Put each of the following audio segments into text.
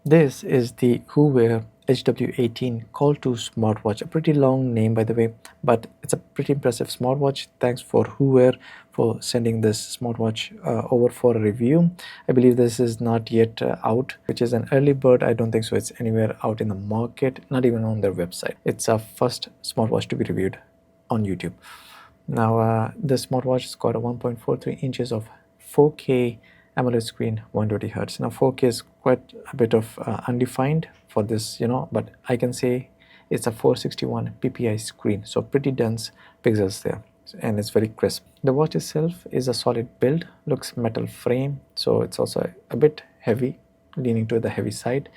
This is the HoWear HW18 Call2 smartwatch. A pretty long name, by the way, but it's a pretty impressive smartwatch. Thanks for HoWear for sending this smartwatch over for a review. I believe this is not yet out, which is an early bird. I don't think so it's anywhere out in the market, not even on their website. It's our first smartwatch to be reviewed on YouTube. Now, this smartwatch has got a 1.43 inches of 4K AMOLED screen, 120 Hz. Now 4K is quite a bit of undefined for this, but I can say it's a 461 ppi screen, so pretty dense pixels there, and it's very crisp. The watch itself is a solid build, looks metal frame, so it's also a bit heavy, leaning to the heavy side,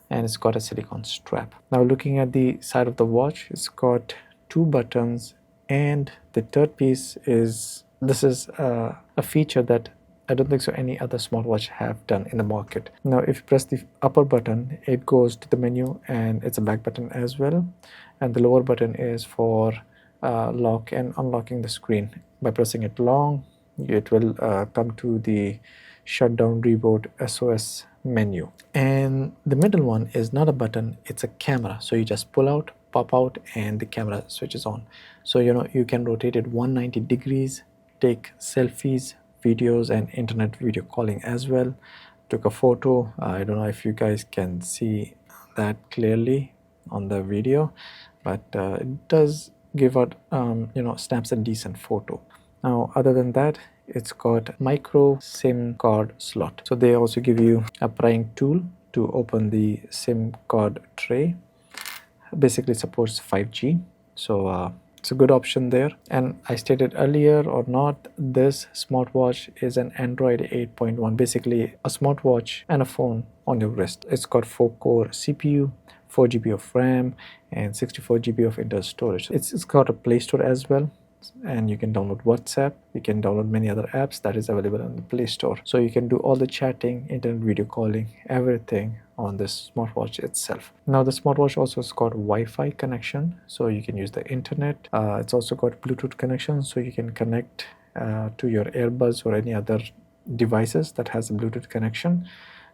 and it's got a silicone strap. Now looking at the side of the watch, it's got 2 buttons, and the third piece is a feature that I don't think so any other smartwatch have done in the market. Now if you press the upper button, it goes to the menu, and it's a back button as well, and the lower button is for lock and unlocking the screen. By pressing it long, it will come to the shutdown, reboot, SOS menu. And the middle one is not a button, it's a camera, so you just pull out, pop out, and the camera switches on. So you can rotate it 190 degrees, take selfies, videos, and internet video calling as well. Took a photo. I don't know if you guys can see that clearly on the video, but it does give out snaps a decent photo. Now other than that, it's got micro SIM card slot, so they also give you a prying tool to open the SIM card tray. Basically supports 5G, so it's a good option there. And I stated earlier or not, this smartwatch is an Android 8.1, basically a smartwatch and a phone on your wrist. It's got 4-core CPU, 4 GB of RAM, and 64 GB of internal storage. It's got a Play Store as well, and you can download WhatsApp. You can download many other apps that is available on the Play Store, so you can do all the chatting, internet video calling, everything on this smartwatch itself. Now the smartwatch also has got Wi-Fi connection, so you can use the internet. It's also got Bluetooth connection, so you can connect to your earbuds or any other devices that has a Bluetooth connection,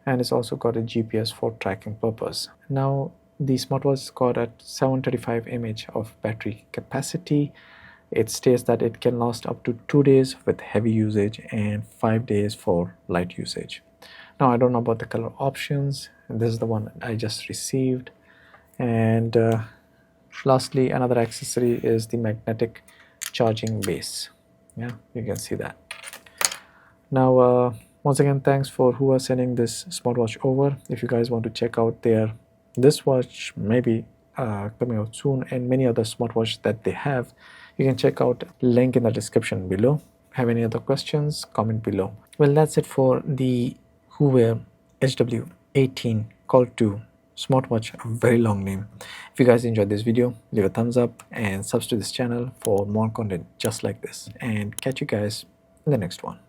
and it's also got a GPS for tracking purpose. Now the smartwatch has got a 735 mAh of battery capacity. It states that it can last up to 2 days with heavy usage and 5 days for light usage. Now I don't know about the color options. This is the one I just received. And lastly, another accessory is the magnetic charging base. Yeah, you can see that. Now once again, thanks for who are sending this smartwatch over. If you guys want to check out this watch, maybe coming out soon, and many other smartwatches that they have, you can check out link in the description below. Have any other questions, comment below. Well, that's it for the HoWear HW18 Call2 smartwatch, a very long name. If you guys enjoyed this video, leave a thumbs up and subscribe to this channel for more content just like this, and catch you guys in the next one.